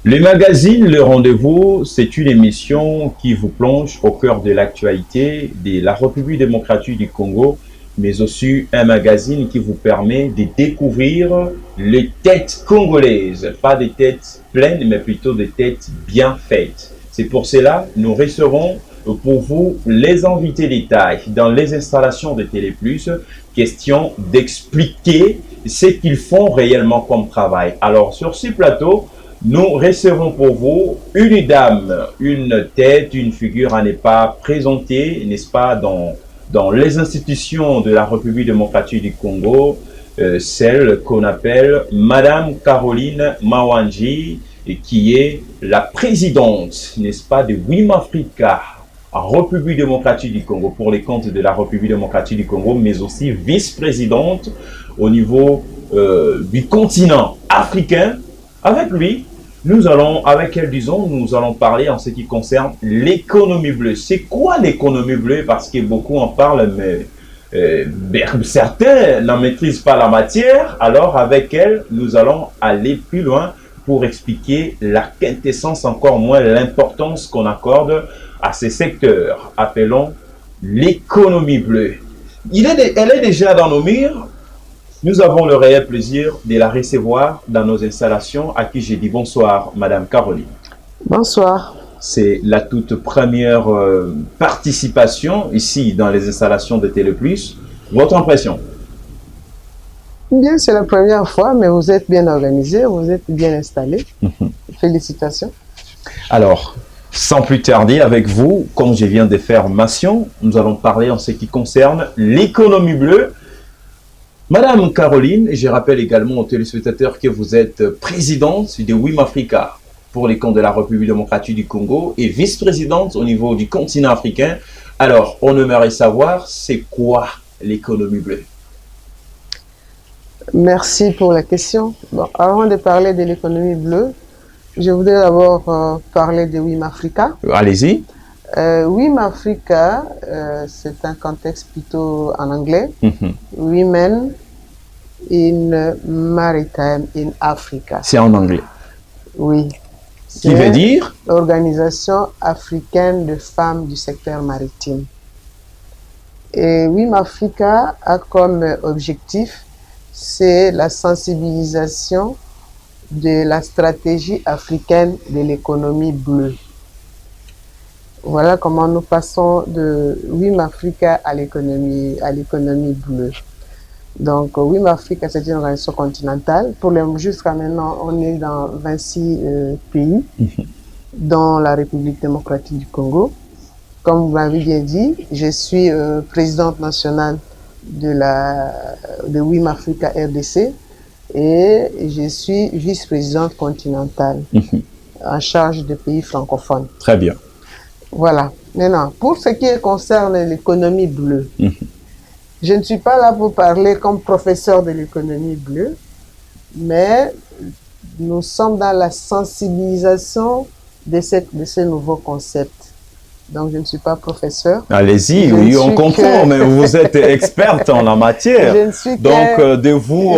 Le magazine Le Rendez-vous, c'est une émission qui vous plonge au cœur de l'actualité de la République démocratique du Congo, mais aussi un magazine qui vous permet de découvrir les têtes congolaises, pas des têtes pleines, mais plutôt des têtes bien faites. C'est pour cela que nous recevrons pour vous les invités d'État dans les installations de Télé+, question d'expliquer ce qu'ils font réellement comme travail. Alors sur ce plateau, nous recevons pour vous une dame, une tête, une figure à ne pas présenter, n'est-ce pas, dans les institutions de la République démocratique du Congo, celle qu'on appelle Madame Caroline Mawandji, qui est la présidente, n'est-ce pas, de WIM-Africa, République démocratique du Congo, pour les comptes de la République démocratique du Congo, mais aussi vice-présidente au niveau du continent africain. Avec lui, avec elle, disons, nous allons parler en ce qui concerne l'économie bleue. C'est quoi l'économie bleue? Parce que beaucoup en parlent, mais certains n'en maîtrisent pas la matière. Alors, avec elle, nous allons aller plus loin pour expliquer la quintessence, encore moins l'importance qu'on accorde à ces secteurs. Appelons l'économie bleue. Elle est déjà dans nos murs. Nous avons le réel plaisir de la recevoir dans nos installations, à qui j'ai dit bonsoir, Madame Caroline. Bonsoir. C'est la toute première participation ici dans les installations de Télé+. Votre impression? Bien, c'est la première fois, mais vous êtes bien organisé, vous êtes bien installé. Félicitations. Alors, sans plus tarder, avec vous, comme je viens de faire mention, nous allons parler en ce qui concerne l'économie bleue. Madame Caroline, je rappelle également aux téléspectateurs que vous êtes présidente de WIM-Africa pour les comptes de la République démocratique du Congo et vice-présidente au niveau du continent africain. Alors, on aimerait savoir, c'est quoi l'économie bleue? Merci pour la question. Bon, avant de parler de l'économie bleue, je voudrais d'abord parler de WIM-Africa. Allez-y. WIM-Africa, c'est un contexte plutôt en anglais. Women in Maritime in Africa. C'est en anglais. Oui. Qui veut dire? L'Organisation africaine de femmes du secteur maritime. Et WIM-Africa a comme objectif, c'est la sensibilisation de la stratégie africaine de l'économie bleue. Voilà comment nous passons de WIM-Africa à l'économie bleue. Donc, WIM-Africa, c'est une organisation continentale. Jusqu'à maintenant, on est dans 26 pays, dont la République démocratique du Congo. Comme vous m'avez bien dit, je suis présidente nationale de WIM-Africa RDC et je suis vice-présidente continentale en charge des pays francophones. Très bien. Voilà. Maintenant, pour ce qui concerne l'économie bleue, je ne suis pas là pour parler comme professeur de l'économie bleue, mais nous sommes dans la sensibilisation de ce nouveau concept. Donc, je ne suis pas professeur. Allez-y, oui, on comprend, mais vous êtes experte en la matière. Je ne suis donc, de vous,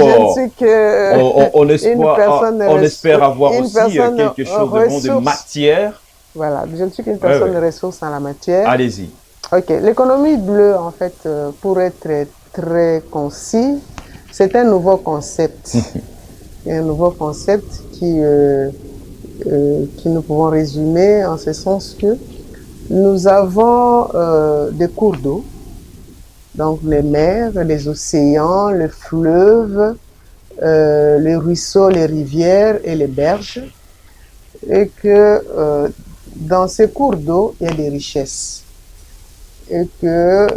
on espère avoir aussi quelque chose de matière. Voilà, je ne suis qu'une personne de ressources en la matière. Allez-y. Ok, l'économie bleue, en fait, pour être très concis, c'est un nouveau concept. Un nouveau concept qui nous pouvons résumer en ce sens que nous avons des cours d'eau, donc les mers, les océans, les fleuves, les ruisseaux, les rivières et les berges, et que dans ces cours d'eau, il y a des richesses. Et que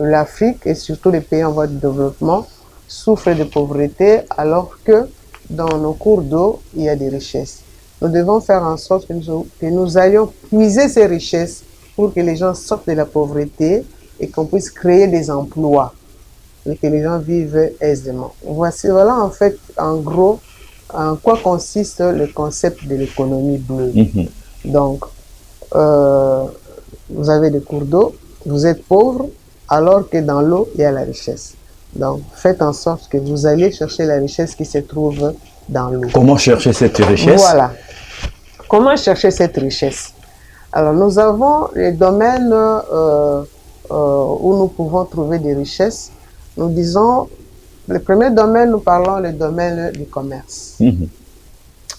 l'Afrique, et surtout les pays en voie de développement, souffrent de pauvreté, alors que dans nos cours d'eau, il y a des richesses. Nous devons faire en sorte que nous allions puiser ces richesses pour que les gens sortent de la pauvreté et qu'on puisse créer des emplois et que les gens vivent aisément. Voilà en fait, en gros, en quoi consiste le concept de l'économie bleue. Donc, vous avez des cours d'eau, vous êtes pauvre, alors que dans l'eau, il y a la richesse. Donc, faites en sorte que vous alliez chercher la richesse qui se trouve dans l'eau. Comment chercher cette richesse? Voilà. comment chercher cette richesse? Alors, nous avons les domaines où nous pouvons trouver des richesses. Nous disons, le premier domaine, nous parlons le domaine du commerce.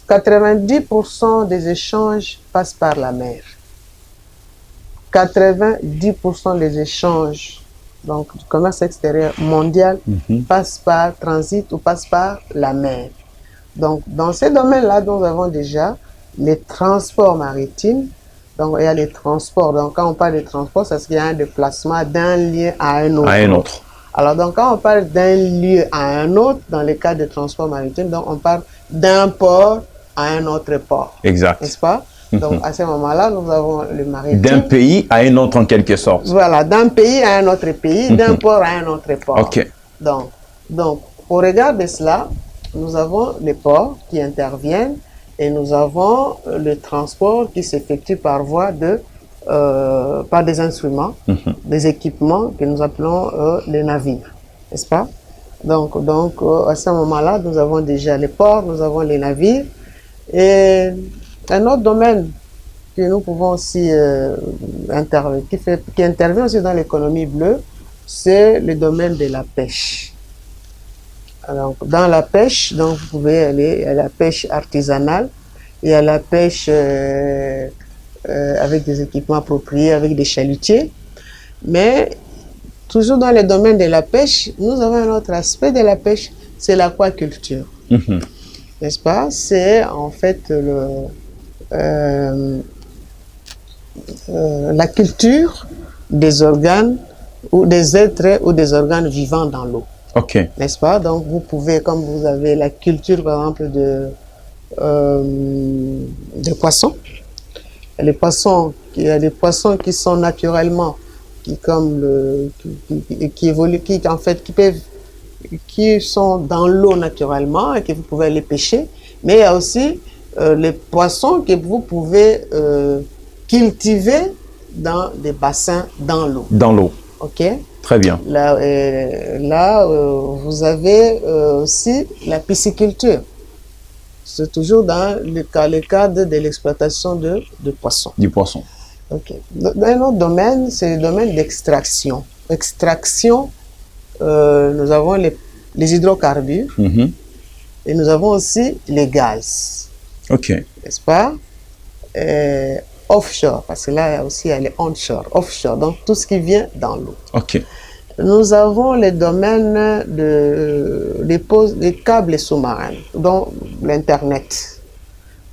90% des échanges passent par la mer. 90% des échanges, donc du commerce extérieur mondial, passent par transit ou passent par la mer. Donc, dans ces domaines-là, nous avons déjà les transports maritimes. Donc, il y a les transports. Donc, quand on parle de transport, c'est parce qu'il y a un déplacement d'un lieu à un autre. À un autre. Alors, donc, quand on parle d'un lieu à un autre, dans le cas de transport maritime, donc on parle d'un port à un autre port. Exact. N'est-ce pas? Donc, à ce moment-là, nous avons le maritime. D'un pays à un autre, en quelque sorte. Voilà, d'un pays à un autre pays, d'un port à un autre port. OK. Donc, au regard de cela, nous avons les ports qui interviennent et nous avons le transport qui s'effectue par voie de par des instruments, des équipements que nous appelons les navires, n'est-ce pas? Donc à ce moment-là, nous avons déjà les ports, nous avons les navires. Et un autre domaine que nous pouvons aussi qui intervient aussi dans l'économie bleue, c'est le domaine de la pêche. Alors, dans la pêche, donc vous pouvez aller à la pêche artisanale, il y a la pêche avec des équipements appropriés, avec des chalutiers. Mais toujours dans le domaine de la pêche, nous avons un autre aspect de la pêche, c'est l'aquaculture. N'est-ce pas? C'est en fait la culture des organes ou des êtres ou des organes vivants dans l'eau. OK. N'est-ce pas? Donc vous pouvez, comme vous avez la culture par exemple de poissons, il y a des poissons qui sont naturellement, qui évoluent, qui sont dans l'eau naturellement et que vous pouvez les pêcher. Mais il y a aussi les poissons que vous pouvez cultiver dans des bassins dans l'eau. Dans l'eau. OK? Très bien. Là, vous avez aussi la pisciculture. C'est toujours dans le cadre de l'exploitation de poissons. Du poisson. OK. Un autre domaine, c'est le domaine d'extraction. Extraction, nous avons les hydrocarbures et nous avons aussi les gaz. OK. N'est-ce pas? Offshore, parce que là aussi il y a les onshore, offshore, donc tout ce qui vient dans l'eau. OK. Nous avons les domaines des câbles sous-marins, dont l'Internet.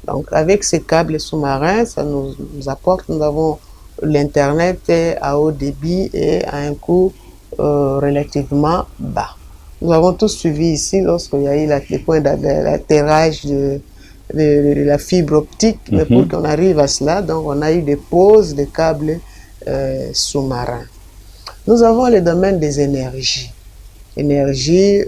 Donc, avec ces câbles sous-marins, ça nous apporte, nous avons l'Internet à haut débit et à un coût relativement bas. Nous avons tous suivi ici, lorsqu'il y a eu les points d'atterrage de la fibre optique, mais pour qu'on arrive à cela, donc on a eu des pauses de câbles sous-marins. Nous avons le domaine des énergies. Énergie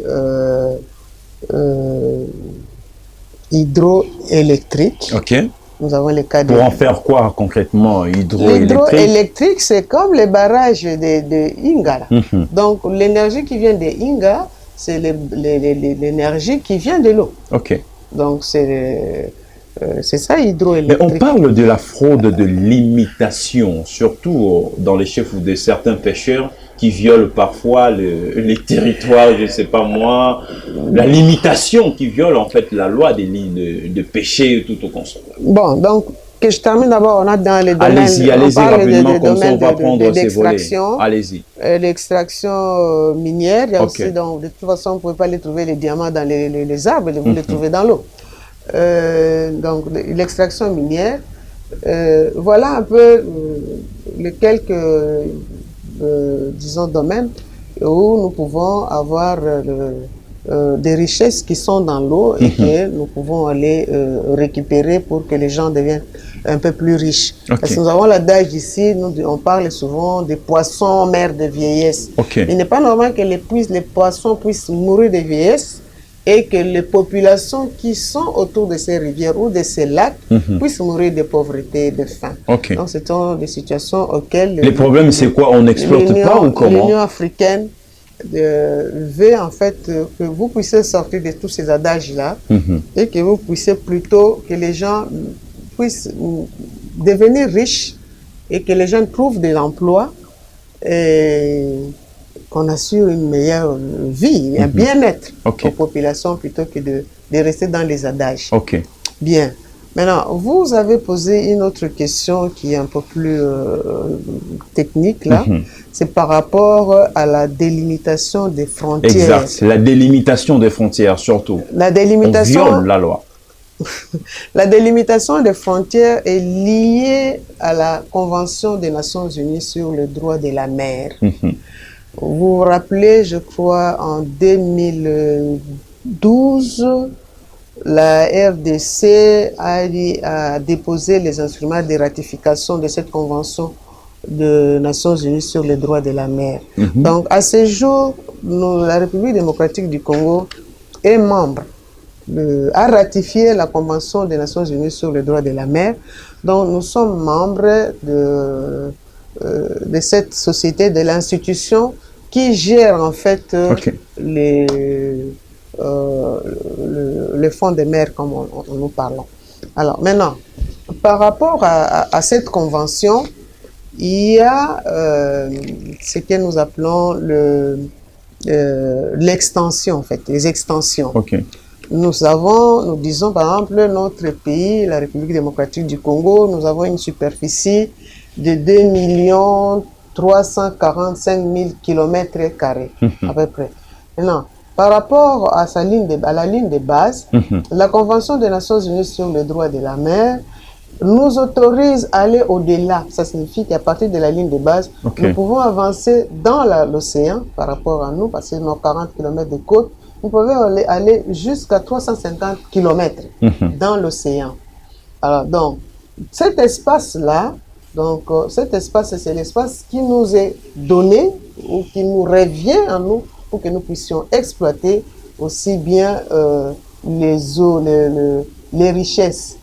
hydroélectrique. OK. Nous avons les cas de... Pour en faire quoi concrètement, hydroélectrique? L'hydroélectrique, c'est comme les barrages de Inga. Donc l'énergie qui vient de Inga, c'est l'énergie qui vient de l'eau. OK. Donc c'est ça, hydroélectrique. Mais on parle de la fraude de l'imitation, surtout dans les chefs ou de certains pêcheurs qui violent parfois les territoires, je ne sais pas moi, la limitation, qui viole en fait la loi des lignes de pêcher tout au consommateur. Bon, donc, que je termine d'abord, on a dans les domaines... Allez-y rapidement, comme ça on va prendre ces volets. Allez-y. L'extraction minière, il y a aussi, donc, de toute façon, vous ne pouvez pas les trouver, les diamants dans les arbres, vous les trouvez dans l'eau. Donc, l'extraction minière, voilà un peu les quelques, disons, domaines où nous pouvons avoir des richesses qui sont dans l'eau et que nous pouvons aller récupérer pour que les gens deviennent un peu plus riches. Parce que nous avons l'adage ici, on parle souvent des poissons mères de vieillesse. Il n'est pas normal que les poissons puissent mourir de vieillesse et que les populations qui sont autour de ces rivières ou de ces lacs puissent mourir de pauvreté et de faim. Donc, ce sont des situations auxquelles... Les problèmes, c'est quoi? On n'exploite pas ou comment? L'Union africaine veut en fait que vous puissiez sortir de tous ces adages-là et que vous puissiez plutôt que les gens puissent devenir riches et que les jeunes trouvent de l'emploi et qu'on assure une meilleure vie, un bien-être aux populations plutôt que de rester dans les adages. Bien. Maintenant, vous avez posé une autre question qui est un peu plus technique, là. C'est par rapport à la délimitation des frontières. Exact, la délimitation des frontières surtout. La délimitation... On viole la loi. La délimitation des frontières est liée à la Convention des Nations Unies sur le droit de la mer. Vous vous rappelez, je crois, en 2012, la RDC a déposé les instruments de ratification de cette Convention des Nations Unies sur le droit de la mer. Donc, à ce jour, la République démocratique du Congo est membre, a ratifié la Convention des Nations Unies sur le droit de la mer. Donc, nous sommes membres de cette société, de l'institution qui gère en fait les fonds de mer, comme nous parlons. Alors maintenant, par rapport à cette convention, il y a ce que nous appelons l'extension, en fait, les extensions. Nous disons par exemple, notre pays, la République démocratique du Congo, nous avons une superficie de 2 345 000 km², à peu près. Maintenant, par rapport à la ligne de base, la Convention des Nations Unies sur le droit de la mer nous autorise à aller au-delà. Ça signifie qu'à partir de la ligne de base, nous pouvons avancer dans l'océan par rapport à nous, parce que nos 40 km de côte, nous pouvons aller jusqu'à 350 km dans l'océan. Alors, donc, cet espace-là, cet espace, c'est l'espace qui nous est donné ou qui nous revient à nous pour que nous puissions exploiter aussi bien les eaux, les richesses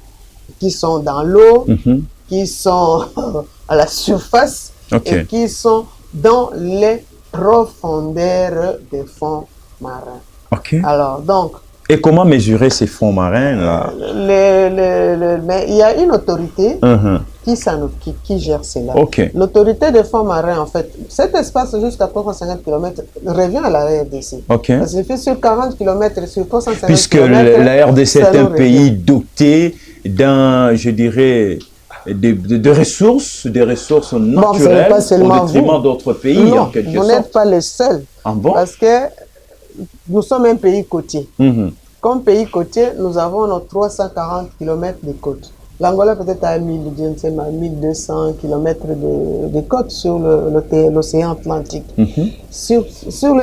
qui sont dans l'eau, qui sont à la surface et qui sont dans les profondeurs des fonds marins. Alors, donc... Et comment mesurer ces fonds marins là? Mais il y a une autorité qui gère cela. L'autorité des fonds marins, en fait, cet espace jusqu'à 350 km revient à la RDC. Ça se fait sur 40 km, sur 350 Puisque km. la RDC est un pays doté d'un, je dirais, de ressources, des ressources naturelles au détriment d'autres pays. Non, en quelque vous n'êtes pas les seuls. Parce que nous sommes un pays côtier. Comme pays côtier, nous avons nos 340 km de côte. L'Angola peut-être à 1200 km de côte sur l'océan Atlantique. Sur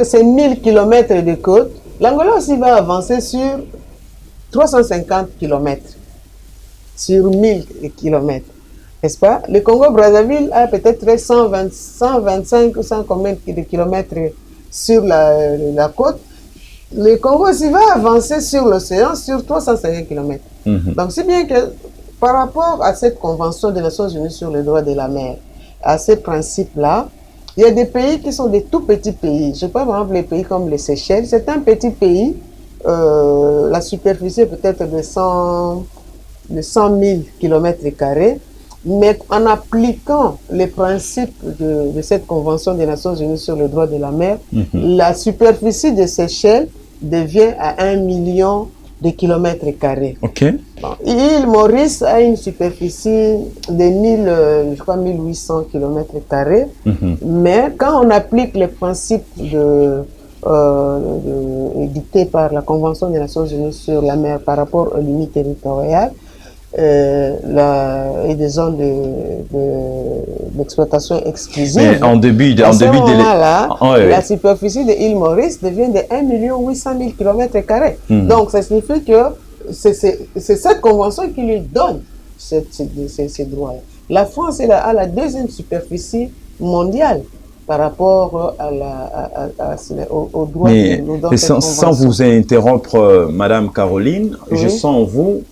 ces 1000 km de côte, l'Angola aussi va avancer sur 350 km. Sur 1000 km. N'est-ce pas? Le Congo-Brazzaville a peut-être 125 ou 100 combien de kilomètres sur la côte. Le Congo aussi va avancer sur l'océan sur 350 km. Donc, c'est bien que par rapport à cette Convention des Nations Unies sur le droit de la mer, à ces principes-là, il y a des pays qui sont des tout petits pays. Je prends par exemple les pays comme les Seychelles. C'est un petit pays, la superficie peut-être de 100 000 km², mais en appliquant les principes de cette Convention des Nations Unies sur le droit de la mer, la superficie de Seychelles devient à 1 million de km². L'île Maurice a une superficie de 1800 km², mais quand on applique les principes édictés par la Convention des Nations Unies sur la mer par rapport aux limites territoriales, et des zones d'exploitation exclusive. En début de la superficie de l'île Maurice devient de 1 800 000 km². Donc, ça signifie que c'est cette convention qui lui donne ces droits. La France a la deuxième superficie mondiale par rapport aux droits que nous donne cette convention. Sans vous interrompre, Madame Caroline, je sens en vous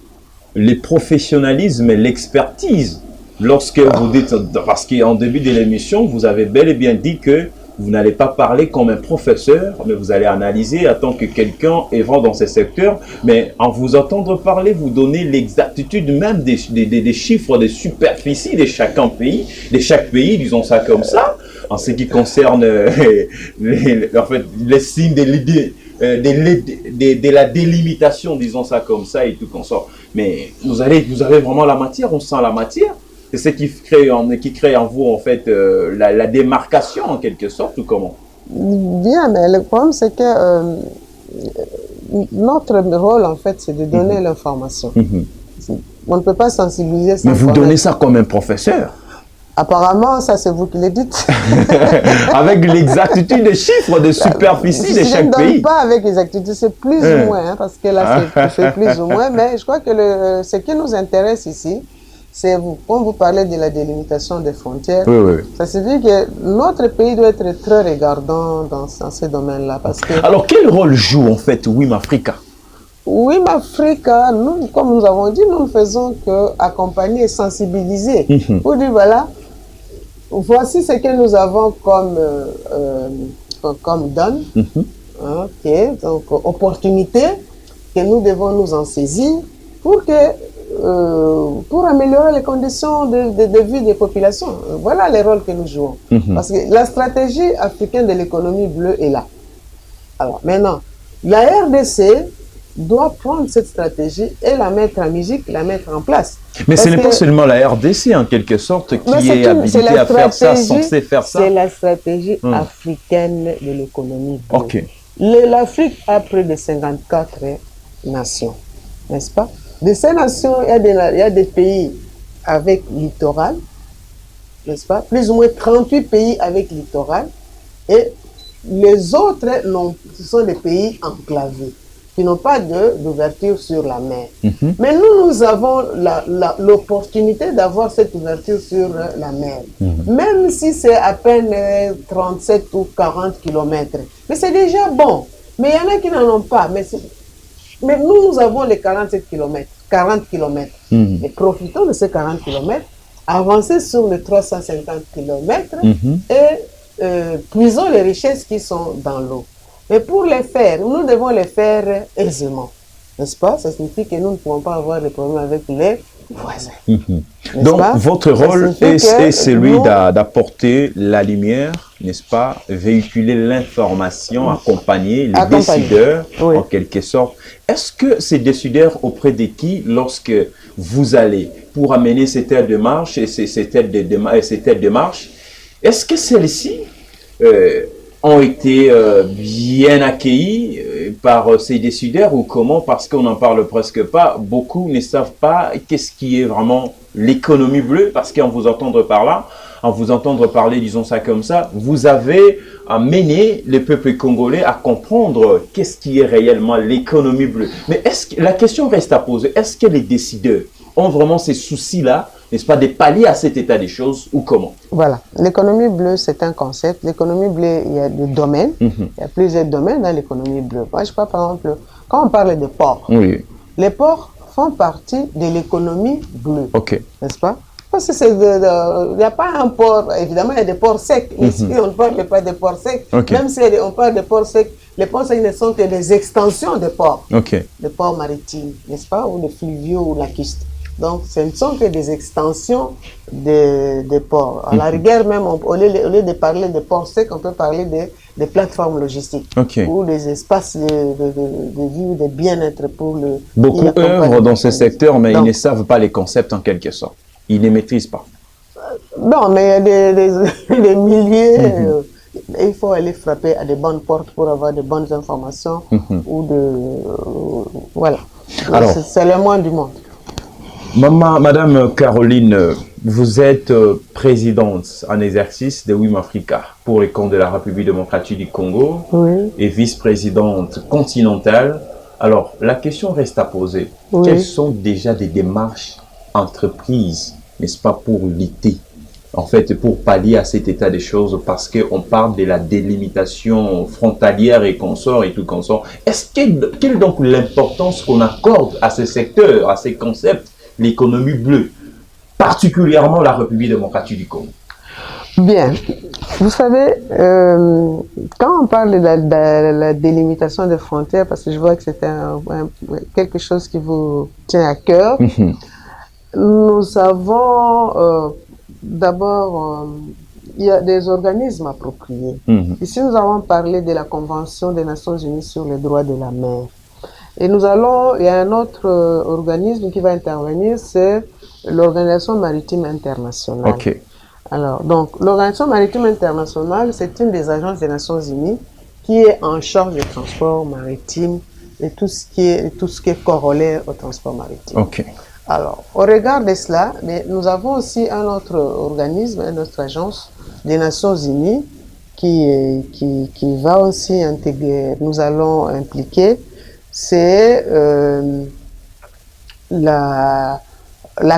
le professionnalisme et l'expertise lorsque vous dites, parce qu'en début de l'émission, vous avez bel et bien dit que vous n'allez pas parler comme un professeur, mais vous allez analyser en tant que quelqu'un œuvrant dans ces secteurs, mais en vous entendre parler, vous donnez l'exactitude même des chiffres de superficie de chaque pays, disons ça comme ça, en ce qui concerne en fait, les signes de la délimitation, disons ça comme ça, et tout comme ça. Mais vous avez vraiment la matière, on sent la matière. C'est ce qui crée en vous, en fait, la démarcation, en quelque sorte, ou comment? Bien, mais le problème, c'est que notre rôle, en fait, c'est de donner l'information. On ne peut pas sensibiliser sans Mais vous connaître. donnez ça comme un professeur. Apparemment, ça, c'est vous qui le dites. Avec l'exactitude des chiffres de superficie de chaque Je ne pays. donne pas avec exactitude, c'est plus ou moins, hein, parce que là, c'est plus ou moins. Mais je crois que ce qui nous intéresse ici, c'est vous. Quand vous parlez de la délimitation des frontières, Oui. ça signifie que notre pays doit être très regardant dans ce domaine-là. Alors, quel rôle joue en fait WIM Africa? WIM Africa, nous, comme nous avons dit, nous ne faisons qu'accompagner et sensibiliser. Pour dire, voilà, voici ce que nous avons comme donne, donc opportunité, que nous devons nous en saisir pour améliorer les conditions de vie des populations. Voilà les rôles que nous jouons. Parce que la stratégie africaine de l'économie bleue est là. Alors maintenant, la RDC doit prendre cette stratégie et la mettre en musique, la mettre en place. Mais ce n'est pas seulement la RDC, en quelque sorte, qui est habilitée à faire ça, censée faire ça. C'est la stratégie africaine de l'économie bleue. Ok. L'Afrique a près de 54 nations, n'est-ce pas? De ces nations, il y a des pays avec littoral, n'est-ce pas? Plus ou moins 38 pays avec littoral. Et les autres, ce sont des pays enclavés, qui n'ont pas d'ouverture sur la mer. Mais nous avons l'opportunité d'avoir cette ouverture sur la mer. Même si c'est à peine 37 ou 40 kilomètres. Mais c'est déjà bon. Mais il y en a qui n'en ont pas. Mais nous avons les 47 kilomètres, 40 kilomètres. Et profitons de ces 40 kilomètres, avancez sur les 350 kilomètres et puisons les richesses qui sont dans l'eau. Mais pour les faire, nous devons les faire aisément. N'est-ce pas? Ça signifie que nous ne pouvons pas avoir de problèmes avec les voisins. Donc, votre rôle est celui d'apporter la lumière, n'est-ce pas? Véhiculer l'information, accompagner les décideurs, en quelque sorte. Est-ce que ces décideurs auprès de qui, lorsque vous allez pour amener cette aide de marche et cette aide de marche, est-ce que celles-ci ont été bien accueillis par ces décideurs ou comment? Parce qu'on n'en parle presque pas. Beaucoup ne savent pas qu'est-ce qui est vraiment l'économie bleue, parce qu'en vous entendre parler, disons ça comme ça, vous avez amené le peuple congolais à comprendre qu'est-ce qui est réellement l'économie bleue. Mais la question reste à poser, est-ce que les décideurs ont vraiment ces soucis-là, n'est-ce pas, de pallier à cet état des choses ou comment? Voilà. L'économie bleue, c'est un concept. L'économie bleue, il y a des domaines. Il y a plusieurs domaines dans l'économie bleue. Moi, je crois, par exemple, quand on parle des ports, les ports font partie de l'économie bleue. N'est-ce pas? Parce que il n'y a pas un port, évidemment, il y a des ports secs. Ici, on ne parle pas des ports secs. Même si on parle des ports secs, les ports secs ne sont que des extensions des ports. Des ports maritimes, n'est-ce pas? Ou des fluviaux ou lacustes. Donc, ce ne sont que des extensions des ports. À la rigueur, même, au lieu de parler de ports secs, on peut parler des plateformes logistiques ou des espaces de vie ou de bien-être pour le... Beaucoup œuvrent dans ce secteur, mais ils ne savent pas les concepts en quelque sorte. Ils ne maîtrisent pas. Non, mais il y a des milliers... il faut aller frapper à des bonnes portes pour avoir de bonnes informations ou voilà. C'est le moins du monde. Madame Caroline, vous êtes présidente en exercice de WIM Africa pour les comptes de la République démocratique du Congo et vice-présidente continentale. Alors, la question reste à poser. Quelles sont déjà des démarches entreprises, n'est-ce pas, pour lutter, en fait, pour pallier à cet état des choses, parce qu'on parle de la délimitation frontalière et consort et tout consort. Quelle est donc l'importance qu'on accorde à ces secteurs, à ces concepts, l'économie bleue, particulièrement la République démocratique du Congo? Bien. Vous savez, quand on parle de la délimitation des frontières, parce que je vois que c'est quelque chose qui vous tient à cœur, nous avons d'abord, il y a des organismes appropriés. Ici, nous avons parlé de la Convention des Nations Unies sur les droits de la mer. Et il y a un autre organisme qui va intervenir, c'est l'Organisation maritime internationale. Ok. Alors, donc, l'Organisation maritime internationale, c'est une des agences des Nations Unies qui est en charge du transport maritime et tout ce qui est corollaire au transport maritime. Ok. Alors, au regard de cela, mais nous avons aussi un autre organisme, une autre agence des Nations Unies qui va aussi intégrer, nous allons impliquer, c'est la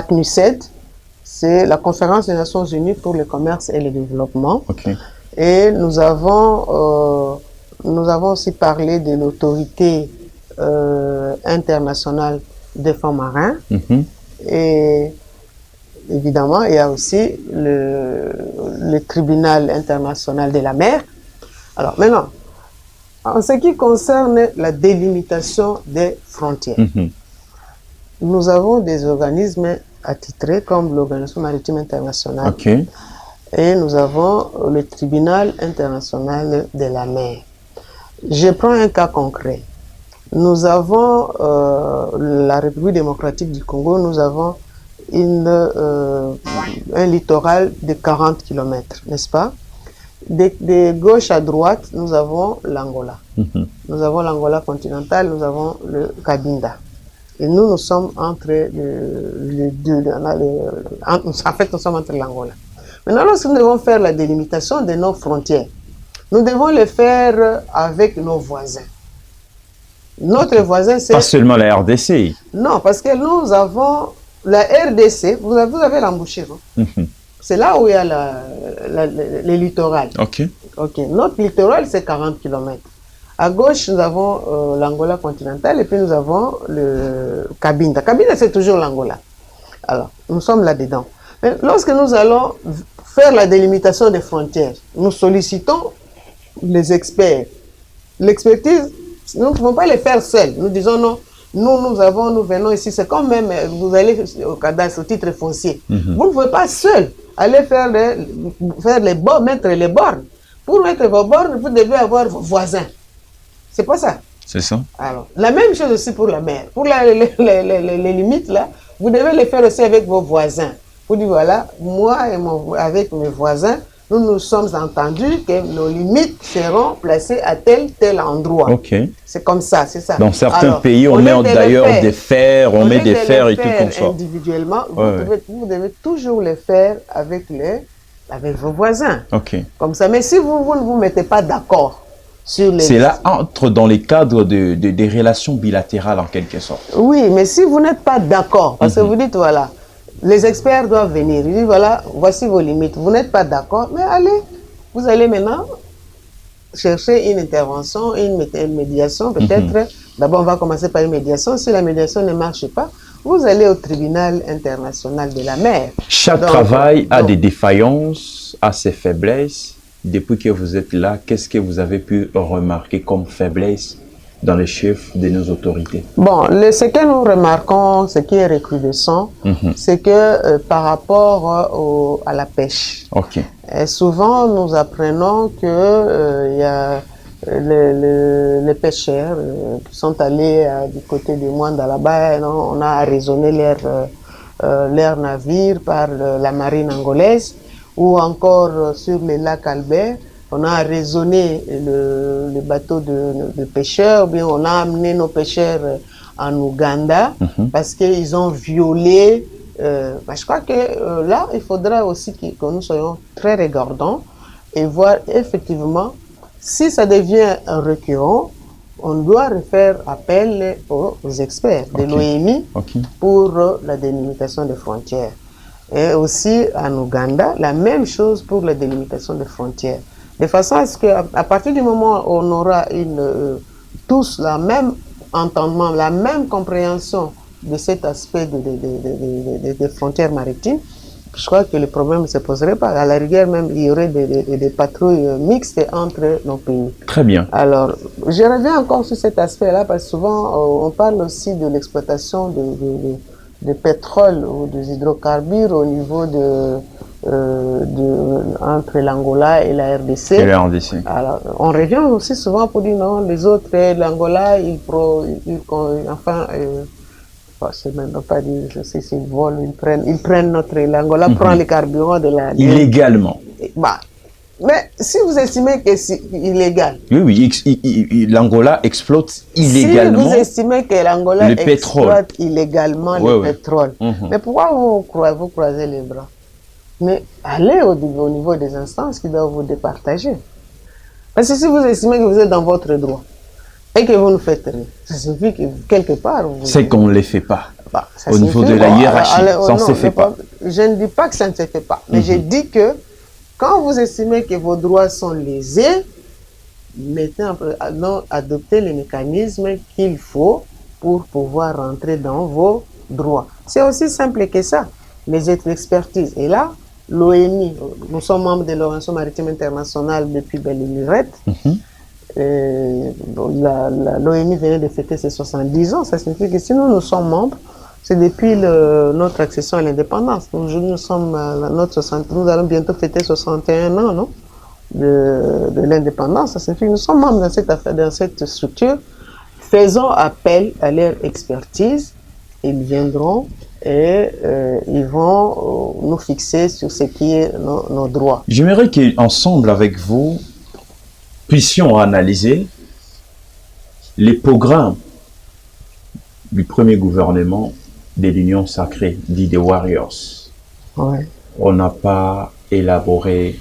CNUSED, c'est la Conférence des Nations Unies pour le commerce et le développement. Okay. Et nous avons aussi parlé de l'autorité internationale des fonds marins. Et évidemment, il y a aussi le tribunal international de la mer. Alors maintenant, en ce qui concerne la délimitation des frontières, nous avons des organismes attitrés comme l'Organisation maritime internationale. Okay. Et nous avons le tribunal international de la mer. Je prends un cas concret. Nous avons la République démocratique du Congo, nous avons un littoral de 40 km, n'est-ce pas? De gauche à droite, nous avons l'Angola. Nous avons l'Angola continental, nous avons le Cabinda. Et nous sommes entre les deux. En fait, nous sommes entre l'Angola. Maintenant, lorsque nous devons faire la délimitation de nos frontières, nous devons le faire avec nos voisins. Notre voisin, c'est... Pas seulement la RDC. Non, parce que nous avons la RDC, vous avez l'embouchure. C'est là où il y a les littorales. Ok. Notre littoral, c'est 40 km. À gauche, nous avons l'Angola continentale et puis nous avons le Cabinda. Cabinda, c'est toujours l'Angola. Alors, nous sommes là-dedans. Mais lorsque nous allons faire la délimitation des frontières, nous sollicitons les experts. L'expertise, nous ne pouvons pas les faire seuls. Nous disons non, nous venons ici, c'est quand même, vous allez au cadastre, au titre foncier. Vous ne pouvez pas seul aller faire les bornes, mettre les bornes. Pour mettre vos bornes, vous devez avoir vos voisins. C'est pas ça. C'est ça. Alors, la même chose aussi pour la mer. Pour les limites, là, vous devez les faire aussi avec vos voisins. Vous dites, voilà, moi et avec mes voisins, nous nous sommes entendus que nos limites seront placées à tel endroit. Ok. C'est comme ça, c'est ça. Dans certains pays, on met d'ailleurs des fers, on met des fers et tout comme ça. Individuellement, vous devez toujours les faire avec vos voisins. Ok. Comme ça. Mais si vous ne vous mettez pas d'accord, c'est là entre dans les cadres des relations bilatérales en quelque sorte. Oui, mais si vous n'êtes pas d'accord, parce que vous dites, voilà, les experts doivent venir, ils disent, voilà, voici vos limites, vous n'êtes pas d'accord, mais allez, vous allez maintenant chercher une intervention, une médiation, peut-être. D'abord, on va commencer par une médiation. Si la médiation ne marche pas, vous allez au tribunal international de la mer. Chaque travail a des défaillances, a ses faiblesses. Depuis que vous êtes là, qu'est-ce que vous avez pu remarquer comme faiblesse dans les chefs de nos autorités? Bon, ce que nous remarquons, ce qui est recrudescent, c'est que par rapport à la pêche, et souvent nous apprenons que y a les pêcheurs qui sont allés du côté du Mwanda là-bas, on a arraisonné leur navire par la marine angolaise, ou encore sur le lac Albert, on a arraisonné le bateau de pêcheurs, ou bien on a amené nos pêcheurs en Ouganda parce qu'ils ont violé. Je crois que là, il faudra aussi que nous soyons très regardants et voir effectivement si ça devient un récurrent, on doit faire appel aux experts de l'OMI pour la délimitation des frontières. Et aussi en Ouganda, la même chose pour la délimitation des frontières. De façon à ce qu'à partir du moment où on aura tous la même entendement, la même compréhension de cet aspect des frontières maritimes, je crois que le problème ne se poserait pas. À la rigueur, même, il y aurait des patrouilles mixtes entre nos pays. Très bien. Alors, je reviens encore sur cet aspect-là parce que souvent, on parle aussi de l'exploitation de pétrole ou des hydrocarbures au niveau entre l'Angola et la RDC. Et la RDC. Alors, on revient aussi souvent pour dire non, les autres, l'Angola, c'est même pas dire, je sais s'ils volent, ils prennent l'Angola prend les carburants de la... Illégalement. Bah, mais si vous estimez que c'est illégal... Oui, l'Angola exploite illégalement... Si vous estimez que l'Angola exploite illégalement le pétrole, mais pourquoi vous croisez les bras? Mais allez au niveau des instances qui doivent vous départager. Parce que si vous estimez que vous êtes dans votre droit, et que vous ne faites rien, ça signifie que quelque part... C'est qu'on ne les fait pas. Bah, au niveau de la hiérarchie, ça ne se fait pas. Je ne dis pas que ça ne se fait pas, mais je dis que quand vous estimez que vos droits sont lésés, adoptez les mécanismes qu'il faut pour pouvoir rentrer dans vos droits. C'est aussi simple que ça, les expertises. Et là, l'ONU, nous sommes membres de l'Organisation maritime internationale depuis belle lurette. L'ONU vient de fêter ses 70 ans, ça signifie que si nous sommes membres, c'est depuis notre accession à l'indépendance. Nous allons bientôt fêter 61 ans, non, de l'indépendance. Ça signifie que nous sommes membres dans cette structure. Faisons appel à leur expertise. Ils viendront et ils vont nous fixer sur ce qui est nos droits. J'aimerais qu'ensemble avec vous, puissions analyser les programmes du premier gouvernement de l'Union sacrée, dit des Warriors. Ouais. On n'a pas élaboré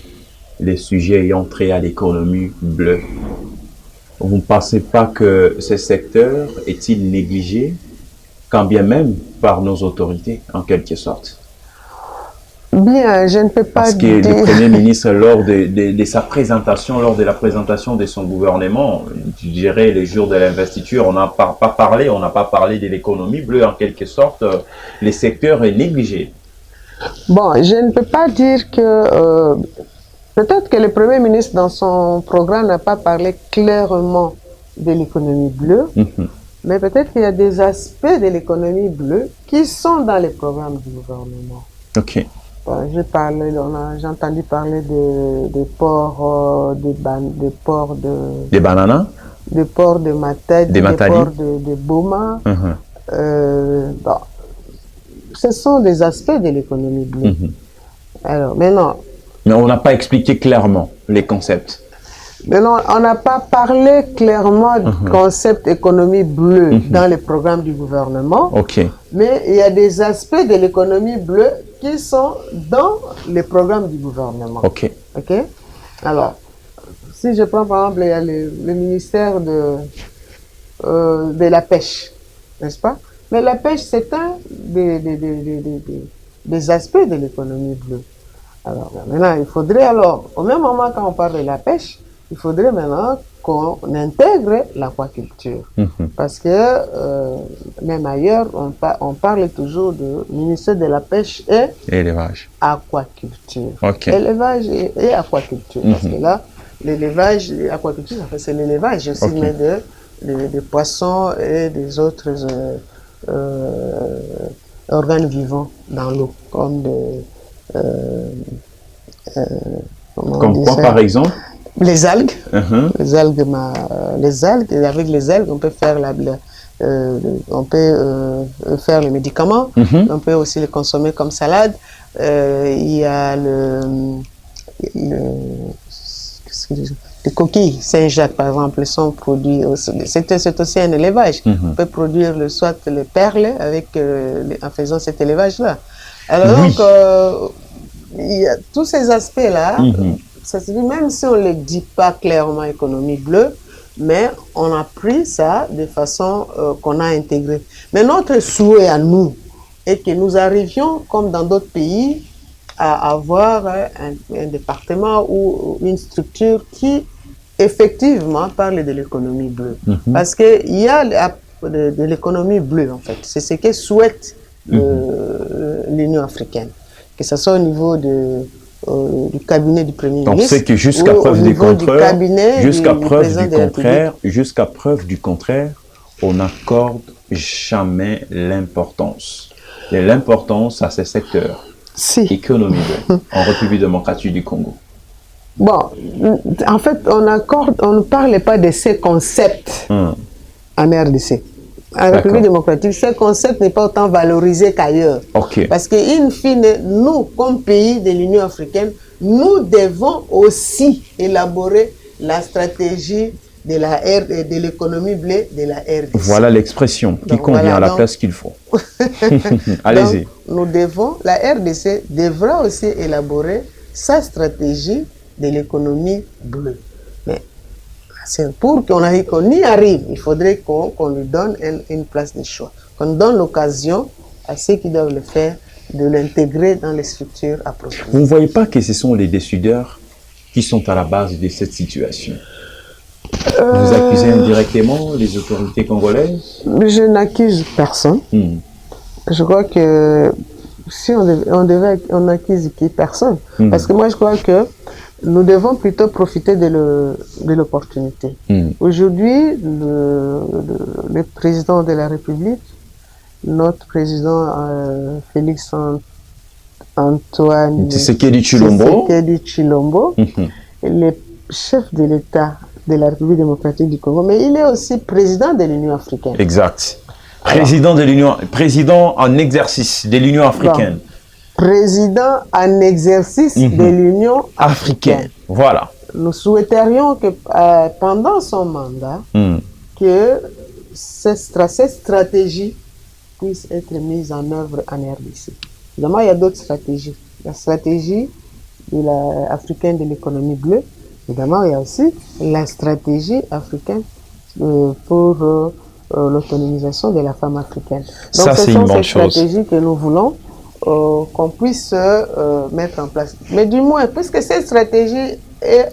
les sujets ayant trait à l'économie bleue. Vous ne pensez pas que ce secteur est-il négligé, quand bien même par nos autorités, en quelque sorte? Bien, je ne peux pas Parce que le Premier ministre, lors de sa présentation, lors de la présentation de son gouvernement, je dirais les jours de l'investiture, on n'a pas parlé de l'économie bleue, en quelque sorte, le secteur est négligé. Bon, je ne peux pas dire que... peut-être que le Premier ministre, dans son programme, n'a pas parlé clairement de l'économie bleue, mais peut-être qu'il y a des aspects de l'économie bleue qui sont dans les programmes du gouvernement. Ok. J'ai entendu parler des ports des bananas, des ports de Matadi, des ports de Boma. Bon, ce sont des aspects de l'économie bleue. Alors, maintenant... Mais on n'a pas expliqué clairement les concepts. Maintenant, on n'a pas parlé clairement du concept économie bleue dans les programmes du gouvernement. Mais il y a des aspects de l'économie bleue qui sont dans les programmes du gouvernement. Ok. Alors, si je prends par exemple, il y a le ministère de la pêche, n'est-ce pas? Mais la pêche, c'est un des aspects de l'économie bleue. Alors, maintenant, il faudrait au même moment quand on parle de la pêche, il faudrait maintenant qu'on intègre l'aquaculture. Parce que, même ailleurs, on parle toujours du ministère de la pêche et élevage. Aquaculture. Élevage et aquaculture. Parce que là, l'élevage et l'aquaculture, c'est l'élevage aussi, mais de poissons et des autres organes vivants dans l'eau, comme comme quoi, par exemple? Les algues. Les algues, avec les algues, on peut faire faire les médicaments, on peut aussi les consommer comme salade. Il y a les coquilles Saint-Jacques, par exemple, sont produits aussi. C'est aussi un élevage. On peut produire soit les perles en faisant cet élevage-là. Alors donc, il y a tous ces aspects-là. Ça se dit, même si on ne le dit pas clairement économie bleue, mais on a pris ça de façon qu'on a intégré. Mais notre souhait à nous est que nous arrivions, comme dans d'autres pays, à avoir un département ou une structure qui, effectivement, parle de l'économie bleue. Parce qu'il y a de l'économie bleue, en fait. C'est ce que souhaite l'Union africaine. que ce soit au niveau du cabinet du Premier Donc ministre. c'est que jusqu'à preuve du contraire, jusqu'à preuve du contraire, on n'accorde jamais l'importance. L'importance à ces secteurs économiques en République démocratique du Congo. Bon, en fait, on ne parle pas de ces concepts en RDC. En République démocratique, ce concept n'est pas autant valorisé qu'ailleurs. Parce qu'in fine, nous, comme pays de l'Union africaine, nous devons aussi élaborer la stratégie de l'économie bleue de la RDC. Voilà l'expression qui convient à la place qu'il faut. Allez-y. La RDC devra aussi élaborer sa stratégie de l'économie bleue. Mais pour qu'on y arrive, il faudrait qu'on lui donne une place de choix, qu'on donne l'occasion à ceux qui doivent le faire de l'intégrer dans les structures appropriées. Vous ne voyez pas que ce sont les décideurs qui sont à la base de cette situation? Vous accusez indirectement les autorités congolaises? Je n'accuse personne. Je crois que si on n'accuse personne. Parce que moi, je crois que nous devons plutôt profiter de l'opportunité. Aujourd'hui, le président de la République, notre président Félix Antoine Tshisekedi Tshilombo, le chef de l'État de la République démocratique du Congo, mais il est aussi président de l'Union africaine. Exact. Président en exercice de l'Union africaine. Président en exercice de l'Union africaine. Voilà. Nous souhaiterions que pendant son mandat, que cette stratégie puisse être mise en œuvre en RDC. Évidemment, il y a d'autres stratégies. La stratégie africaine de l'économie bleue. Évidemment, il y a aussi la stratégie africaine pour l'autonomisation de la femme africaine. Donc, ça, ce sont ces stratégies que nous voulons qu'on puisse mettre en place. Mais du moins, puisque cette stratégie est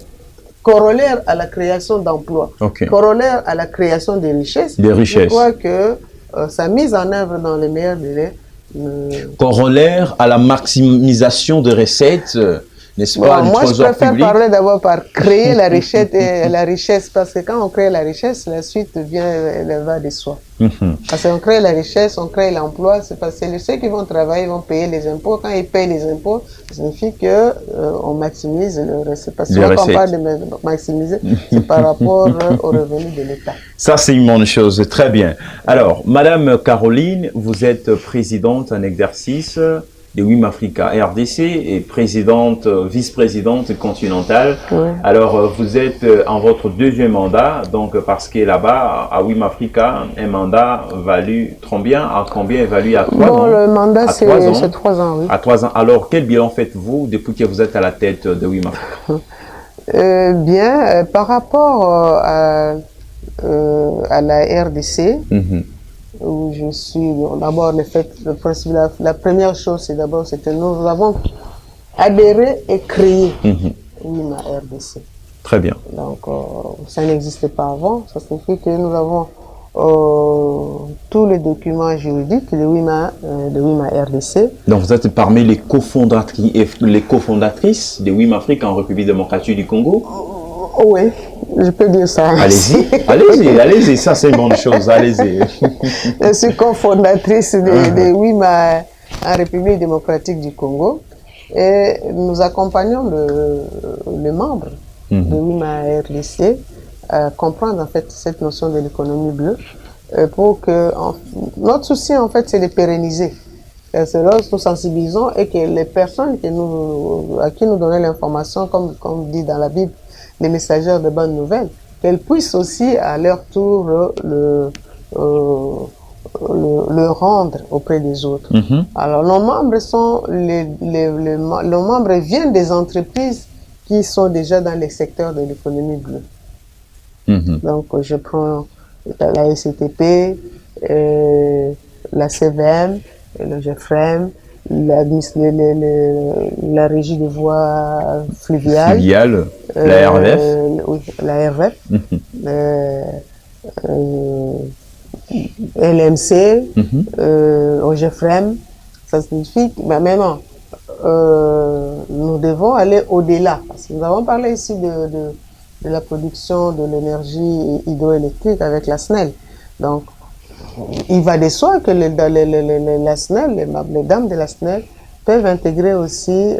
corollaire à la création d'emplois, corollaire à la création de richesses, je crois que sa mise en œuvre dans les meilleurs délais... Corollaire à la maximisation de recettes, n'est-ce pas, du moi, je préfère public. parler d'abord par créer la richesse, parce que quand on crée la richesse, la suite va de soi. Parce qu'on crée la richesse, on crée l'emploi, c'est parce que ceux qui vont travailler vont payer les impôts. Quand ils payent les impôts, ça signifie qu'on maximise le recette. Parce que quand on parle de maximiser, c'est par rapport aux revenus de l'État. Ça, c'est une bonne chose. Très bien. Alors, Madame Caroline, vous êtes présidente en exercice de WIM Africa RDC et présidente, vice-présidente continentale. Alors, vous êtes en votre deuxième mandat, donc parce que là-bas, à WIM Africa, un mandat valu à combien évalue à 3 ans? Le mandat, c'est 3 ans, oui. À 3 ans. Alors, quel bilan faites-vous depuis que vous êtes à la tête de WIM Africa? Bien, par rapport à la RDC, où je suis, d'abord la première chose, c'est d'abord que nous avons adhéré et créé WIM RDC. Très bien. Donc, ça n'existait pas avant, ça signifie que nous avons tous les documents juridiques de WIM RDC. Donc, vous êtes parmi les cofondatrices de WIM Africa en République démocratique du Congo? Oui, je peux dire ça. Allez-y, ça c'est une bonne chose, allez-y. Je suis cofondatrice de WIM en République démocratique du Congo et nous accompagnons les membres de WIM RDC à comprendre en fait cette notion de l'économie bleue pour que notre souci en fait c'est de pérenniser. C'est là nous sensibilisons et que les personnes à qui nous donnons l'information, comme dit dans la Bible, les messagères de bonnes nouvelles, qu'elles puissent aussi à leur tour le rendre auprès des autres. Alors nos membres sont nos membres viennent des entreprises qui sont déjà dans les secteurs de l'économie bleue. Donc je prends la SCTP, la CVM, le GFREM, la régie des voies fluviales, la RVF, oui, la RVF, LMC, OGFREM, ça signifie, même nous devons aller au-delà. Parce que nous avons parlé ici de la production de l'énergie hydroélectrique avec la SNEL. Donc, il va de soi que la SNEL, les dames de la SNEL peuvent intégrer aussi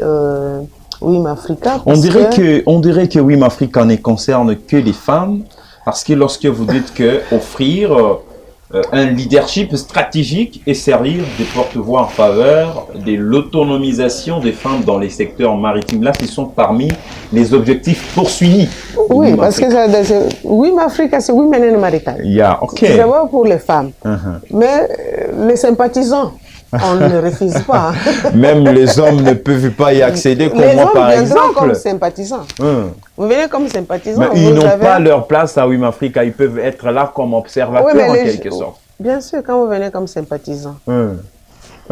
WIM Africa. On dirait que WIM Africa ne concerne que les femmes, parce que lorsque vous dites que offrir un leadership stratégique et servir des porte-voix en faveur de l'autonomisation des femmes dans les secteurs maritimes, là, ce sont parmi les objectifs poursuivis. Oui, parce que WIM Africa, c'est Women in Maritime. Yeah, ok. C'est d'abord pour les femmes. Mais les sympathisants, on ne refuse pas. Même les hommes ne peuvent pas y accéder comme moi, par exemple. Comme sympathisants. Vous venez comme sympathisants. Mais ils n'ont pas leur place à WIM Africa. Ils peuvent être là comme observateurs en quelque sorte. Bien sûr, quand vous venez comme sympathisants.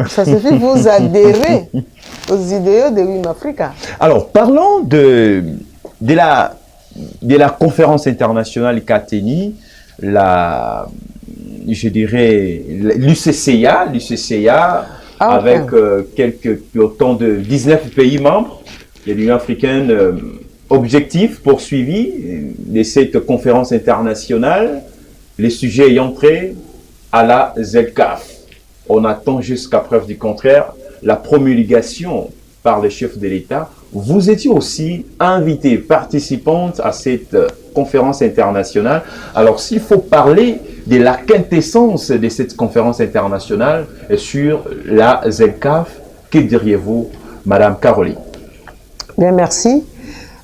Ça suffit, vous adhérez aux idéaux de WIM Africa. Alors, parlons de la conférence internationale Kateni, je dirais l'UCCA, avec autant de 19 pays membres de l'Union africaine. Objectif poursuivi de cette conférence internationale, les sujets ayant trait à la ZLECAf. On attend jusqu'à preuve du contraire la promulgation par les chefs de l'État. Vous étiez aussi invité, participante à cette conférence internationale. Alors, s'il faut parler de la quintessence de cette conférence internationale sur la ZLECAf, que diriez-vous, Madame Caroline? Bien, merci.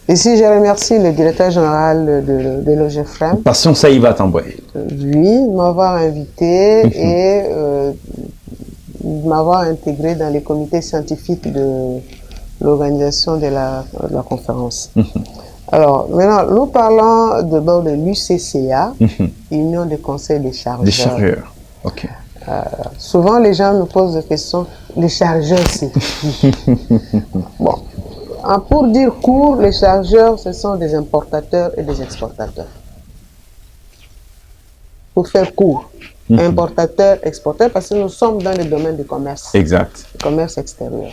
Ici, je remercie le directeur général de l'OGEFREM. Passion Saïva Tamboué. Lui, m'avoir invité et m'avoir intégré dans les comités scientifiques de l'organisation de la conférence. Alors, maintenant, nous parlons d'abord de l'UCCA, Union des conseils des chargeurs. Des chargeurs, ok. Souvent, les gens me posent des questions. Les chargeurs, c'est qui? Bon. Pour dire court, les chargeurs, ce sont des importateurs et des exportateurs. Pour faire court, importateurs, exportateurs, parce que nous sommes dans le domaine du commerce. Exact. Du commerce extérieur.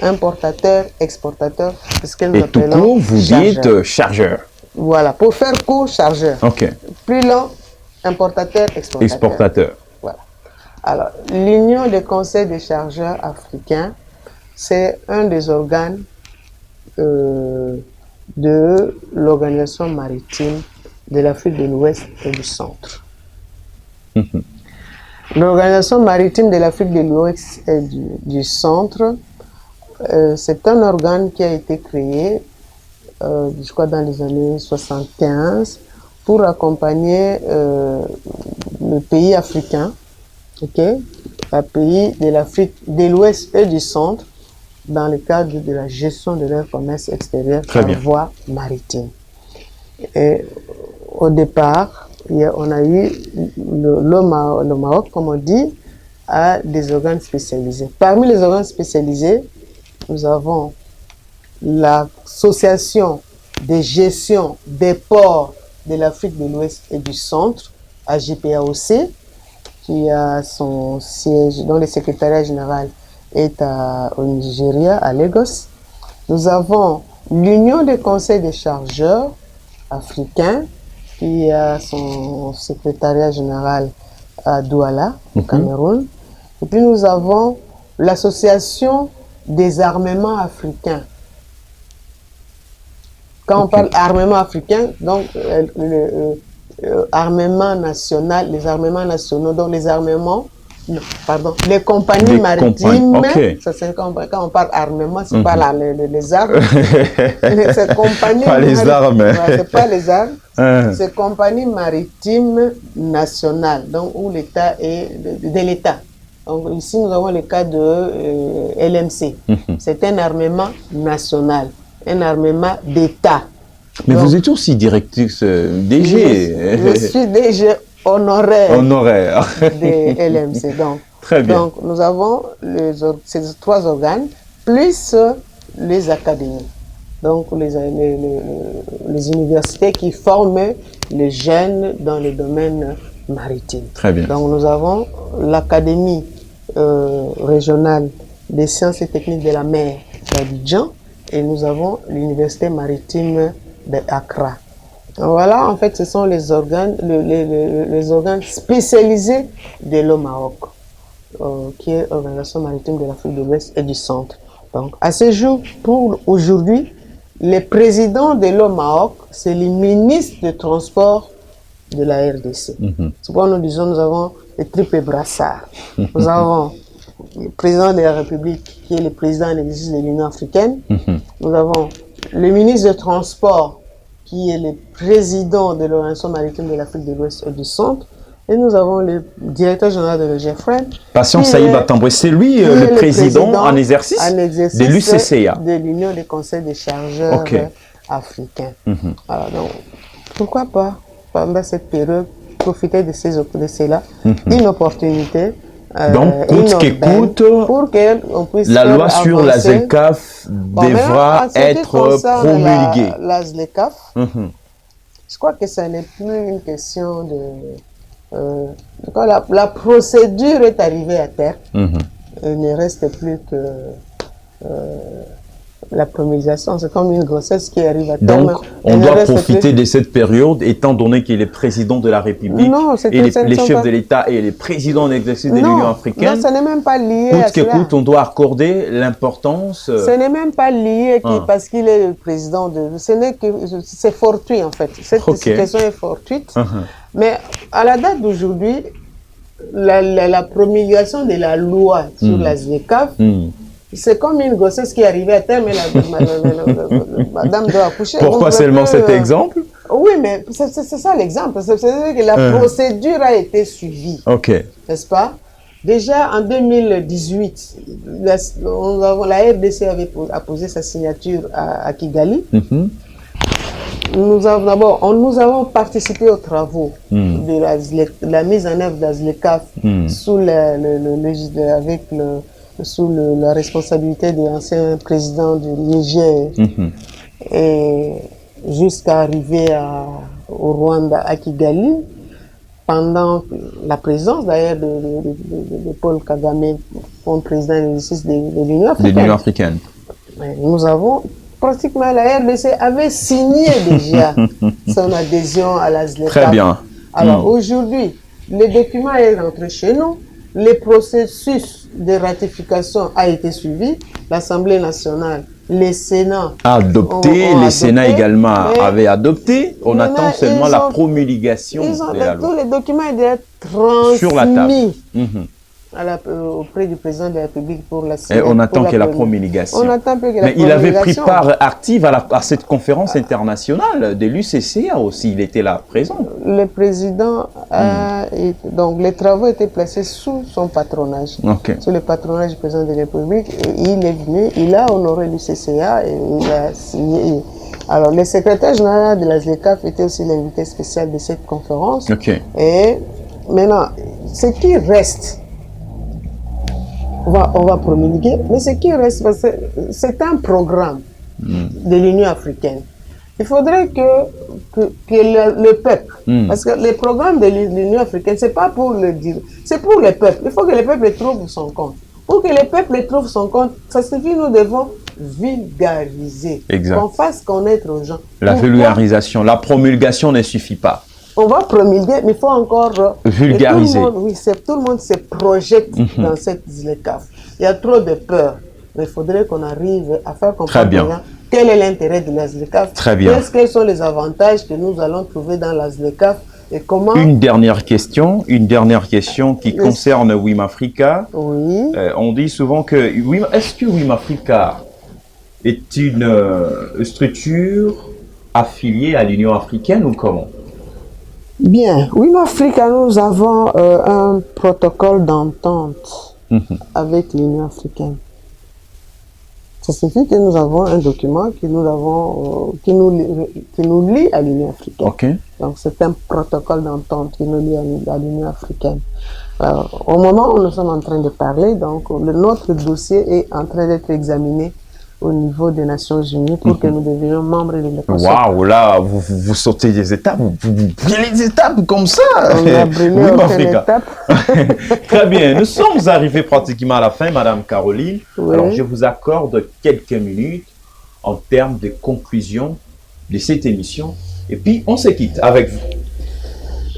Importateurs, exportateurs, c'est ce que nous appelons. Et tout court, vous dites chargeur. Voilà, pour faire court, chargeur. Ok. Plus long, importateur, exportateur. Exportateur. Voilà. Alors, l'Union des conseils des chargeurs africains, c'est un des organes de l'organisation maritime de l'Afrique de l'Ouest et du Centre. L'organisation maritime de l'Afrique de l'Ouest et du Centre, c'est un organe qui a été créé, je crois, dans les années 75 pour accompagner le pays africain, les pays de l'Afrique de l'Ouest et du Centre, dans le cadre de la gestion de leur commerce extérieur par voie maritime. Et au départ, on a eu le Maroc, comme on dit, a des organes spécialisés. Parmi les organes spécialisés, nous avons l'Association de gestion des ports de l'Afrique de l'Ouest et du Centre, AGPAOC, qui a son siège dans le secrétariat général est au Nigeria, à Lagos. Nous avons l'Union des conseils des chargeurs africains, qui a son secrétariat général à Douala, au Cameroun. Et puis nous avons l'Association des armements africains. Quand on parle armement africain, donc armement national, les armements nationaux, donc les armements, non, pardon, les compagnies maritimes, ça, quand on parle armement, c'est pas les armes, c'est compagnie pas les armes, c'est pas les armes, c'est compagnie maritime nationale, donc où l'État est de l'État. Donc ici nous avons le cas de LMC, c'est un armement national, un armement d'État. Mais donc, vous êtes aussi directrice DG. Je suis DG honoraire de LMC. Donc, très bien. Donc, nous avons ces trois organes, plus les académies. Donc, les universités qui forment les jeunes dans le domaine maritime. Très bien. Donc, nous avons l'Académie régionale des sciences et techniques de la mer d'Abidjan et nous avons l'université maritime d'Accra. Voilà, en fait, ce sont les organes, les organes spécialisés de l'OMAOC, qui est l'Organisation maritime de l'Afrique de l'Ouest et du Centre. Donc, à ce jour, pour aujourd'hui, les présidents de l'OMAOC, c'est les ministres de transport de la RDC. C'est pourquoi nous disons, nous avons les triples brassards. Nous avons le président de la République, qui est le président en exercice de l'Union africaine. Nous avons le ministre de transport, qui est le président de l'Organisation maritime de l'Afrique de l'Ouest et du Centre. Et nous avons le directeur général de l'EGFREN. Patience Saïba Tamboué, c'est lui le président en exercice de l'UCCA. De l'Union des conseils des chargeurs africains. Alors, donc, pourquoi pas, pendant cette période, profiter de cela, une opportunité. Donc, coûte que coûte, pour qu'on puisse la loi sur la ZLECAf devra être promulguée. La ZLECAf, je crois que ce n'est plus une question de... la procédure est arrivée à terme. Il ne reste plus que la promulgation. C'est comme une grossesse qui arrive à terme. Donc, on doit profiter de cette période, étant donné qu'il est président de la République, et les chefs de l'État et les présidents en exercice de l'Union africaine. Non, ce n'est même pas lié à cela. Coûte, on doit accorder l'importance. Ce n'est même pas lié parce qu'il est le président de... Ce n'est que... C'est fortuit, en fait. Cette situation est fortuite. Mais à la date d'aujourd'hui, la promulgation de la loi sur la ZLECAf, c'est comme une grossesse qui est arrivée à terme et madame doit accoucher. Pourquoi seulement cet exemple? Oui, mais c'est ça l'exemple. C'est-à-dire que la procédure a été suivie. N'est-ce pas? Déjà en 2018, la RDC a posé sa signature à Kigali. Nous avons participé aux travaux de la mise en œuvre de la ZLECAf sous la responsabilité de l'ancien président du Niger et jusqu'à arriver au Rwanda, à Kigali, pendant la présence d'ailleurs de Paul Kagame comme président de l'exercice de l'Union africaine. Nous avons pratiquement, la RDC avait signé déjà son adhésion à la ZLECAf. Très bien. Alors aujourd'hui, le document est rentré chez nous. Le processus de ratification a été suivi. L'Assemblée nationale, le Sénat a adopté, le Sénat également avait adopté. On attend seulement la promulgation de la loi. Tous les documents étaient transmis sur la table. Auprès du président de la République pour la signature. Et on attend que la promulgation. Mais il avait pris part active à cette conférence internationale de l'UCCA aussi. Il était là présent. Le président donc les travaux étaient placés sous son patronage. Sous le patronage du président de la République. Et il est venu, il a honoré l'UCCA et il a signé. Alors, le secrétaire général de la ZLECAf était aussi l'invité spécial de cette conférence. Et maintenant, ce qui reste, on va promulguer, mais ce qui reste, c'est un programme de l'Union africaine. Il faudrait que le peuple, parce que le programme de l'Union africaine, c'est pas pour le dire, c'est pour le peuple. Il faut que le peuple trouve son compte. Pour que le peuple trouve son compte, ça signifie nous devons vulgariser, qu'on fasse connaître aux gens. La vulgarisation, la promulgation ne suffit pas. On va promulguer, mais il faut encore vulgariser. Tout le monde se projette dans cette ZLECAf. Il y a trop de peur. Mais il faudrait qu'on arrive à faire comprendre quel est l'intérêt de la ZLECAf. Quels sont les avantages que nous allons trouver dans la ZLECAf et comment... Une dernière question qui concerne WIM Africa. On dit souvent que... Est-ce que WIM Africa est une structure affiliée à l'Union africaine ou comment? Bien, WIM Africa, nous avons un protocole d'entente avec l'Union africaine. Ça signifie que nous avons un document qui nous lie à l'Union africaine. Donc c'est un protocole d'entente qui nous lie à l'Union africaine. Alors, au moment où nous sommes en train de parler, donc notre dossier est en train d'être examiné au niveau des Nations Unies pour que nous devenions membres de l'ECOSOC. Waouh, là, vous sautez des étapes, vous brûlez les étapes comme ça. On a brûlé aucune étape. Très bien, nous sommes arrivés pratiquement à la fin, Madame Caroline. Oui. Alors, je vous accorde quelques minutes en termes de conclusion de cette émission. Et puis, on se quitte avec vous.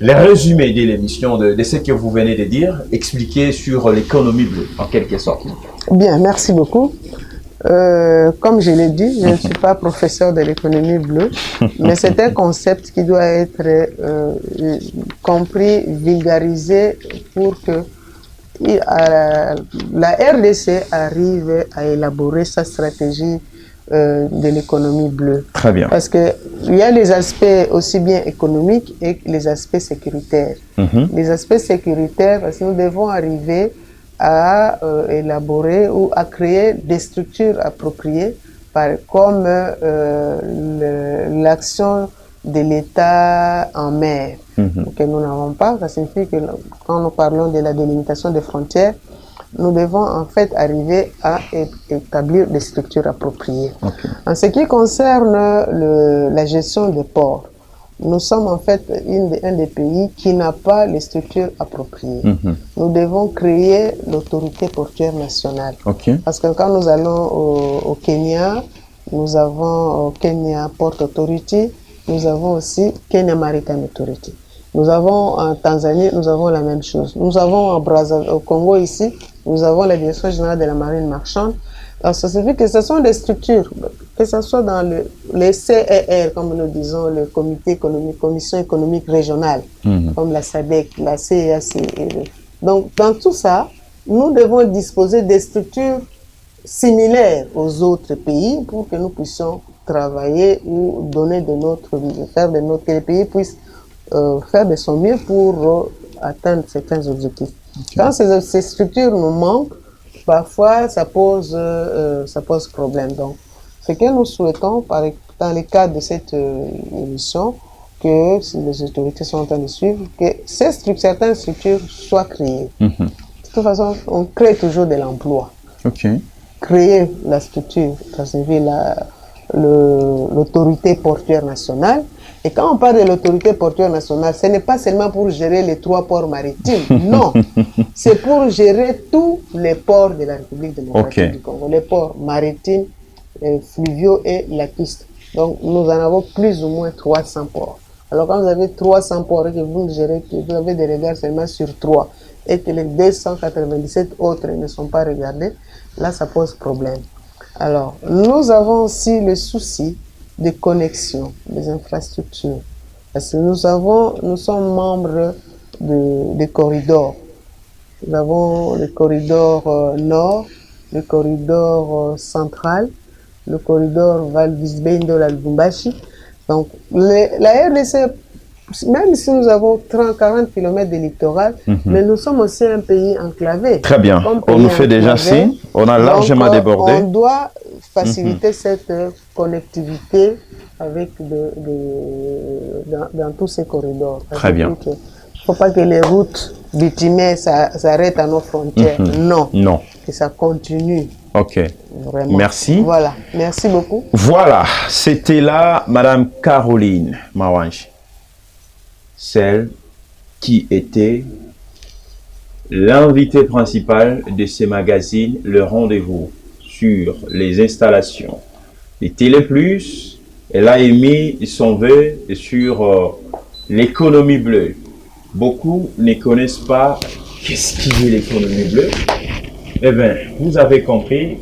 Les résumés de l'émission, de ce que vous venez de dire, expliquer sur l'économie bleue, en quelque sorte. Bien, merci beaucoup. Comme je l'ai dit, je ne suis pas professeur de l'économie bleue, mais c'est un concept qui doit être compris, vulgarisé pour que la RDC arrive à élaborer sa stratégie de l'économie bleue. Très bien. Parce qu'il y a les aspects aussi bien économiques et les aspects sécuritaires. Les aspects sécuritaires, parce que nous devons arriver à élaborer ou à créer des structures appropriées, comme l'action de l'État en mer, que nous n'avons pas. Ça signifie que quand nous parlons de la délimitation des frontières, nous devons en fait arriver à établir des structures appropriées. En ce qui concerne la gestion des ports, nous sommes en fait un des pays qui n'a pas les structures appropriées. Nous devons créer l'autorité portuaire nationale. Parce que quand nous allons au Kenya, nous avons Kenya Port Authority, nous avons aussi Kenya Maritime Authority. Nous avons en Tanzanie, nous avons la même chose. Nous avons au Congo ici, nous avons la Direction générale de la marine marchande. Alors, ça signifie que ce sont des structures, que ce soit dans les CER, comme nous disons, le Comité économique, Commission économique régionale, comme la SADC, la CEAC. Donc, dans tout ça, nous devons disposer des structures similaires aux autres pays pour que nous puissions travailler ou donner de notre, faire de notre, que les pays puissent faire de son mieux pour atteindre certains objectifs. Quand ces structures nous manquent, parfois ça pose problème. Donc, ce que nous souhaitons, dans le cadre de cette émission, que si les autorités sont en train de suivre, que certaines structures soient créées. De toute façon, on crée toujours de l'emploi. Créer la structure, ça signifie l'autorité portuaire nationale. Et quand on parle de l'autorité portuaire nationale, ce n'est pas seulement pour gérer les 3 ports maritimes, non. C'est pour gérer tous les ports de la République démocratique du Congo, les ports maritimes, fluviaux et lacustres. Donc nous en avons plus ou moins 300 ports. Alors quand vous avez 300 ports et que vous gérez, que vous avez des regards seulement sur 3 et que les 297 autres ne sont pas regardés, là ça pose problème. Alors nous avons aussi le souci des connexions, des infrastructures. Parce que nous sommes membres des corridors. Nous avons le corridor nord, le corridor central, le corridor Val-Visbé-Ndola-Lubumbashi. Donc, la RDC, même si nous avons 30-40 km de littoral, mais nous sommes aussi un pays enclavé. Très bien. On nous fait déjà signe. On a largement débordé. On doit faciliter cette connectivité avec dans tous ces corridors. Très bien. Il ne faut pas que les routes bitumées s'arrêtent à nos frontières. Non. Non. Que ça continue. Vraiment. Merci. Voilà. Merci beaucoup. Voilà. C'était là Madame Caroline Mawanji, celle qui était l'invité principal de ce magazine, Le Rendez-vous, sur les installations des Télé Plus. Elle a émis son vœu sur l'économie bleue. Beaucoup ne connaissent pas qu'est-ce qui est l'économie bleue. Eh bien, vous avez compris,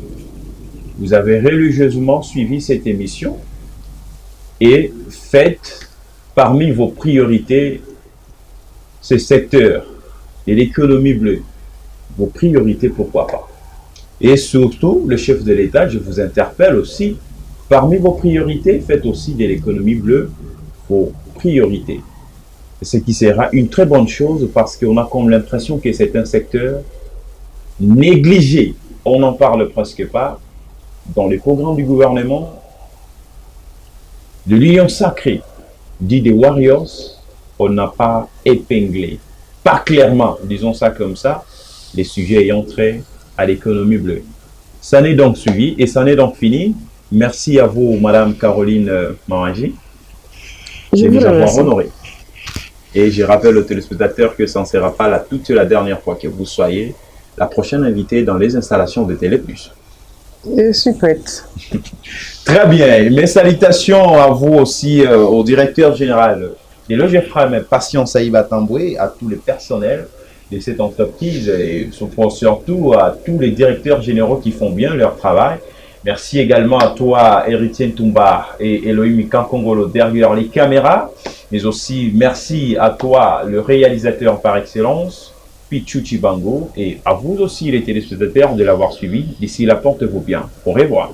vous avez religieusement suivi cette émission et faites parmi vos priorités ce secteur de l'économie bleue. Vos priorités, pourquoi pas. Et surtout, le chef de l'État, je vous interpelle aussi, parmi vos priorités, faites aussi de l'économie bleue vos priorités. Ce qui sera une très bonne chose parce qu'on a comme l'impression que c'est un secteur négligé. On n'en parle presque pas. Dans les programmes du gouvernement, de l'Union sacrée, dit des Warriors, on n'a pas épinglé, pas clairement, disons ça comme ça, les sujets ayant trait à l'économie bleue. Ça n'est donc suivi et ça n'est donc fini. Merci à vous, Madame Caroline Marangi, Je de vous nous avoir remercie. honorés. Et je rappelle aux téléspectateurs que ce ne sera pas toute la dernière fois que vous soyez la prochaine invitée dans les installations de Télé Plus. Je suis prête. Très bien. Mes salutations à vous aussi, au directeur général de l'OGFRAM, Patience Aïba Tamboué, à tous les personnels de cette entreprise et surtout à tous les directeurs généraux qui font bien leur travail. Merci également à toi, Héritier Toumba et Elohim Kankongolo derrière les caméras. Mais aussi merci à toi, le réalisateur par excellence, Pichu Chibango, et à vous aussi, les téléspectateurs, de l'avoir suivi. D'ici là, portez-vous bien. Au revoir.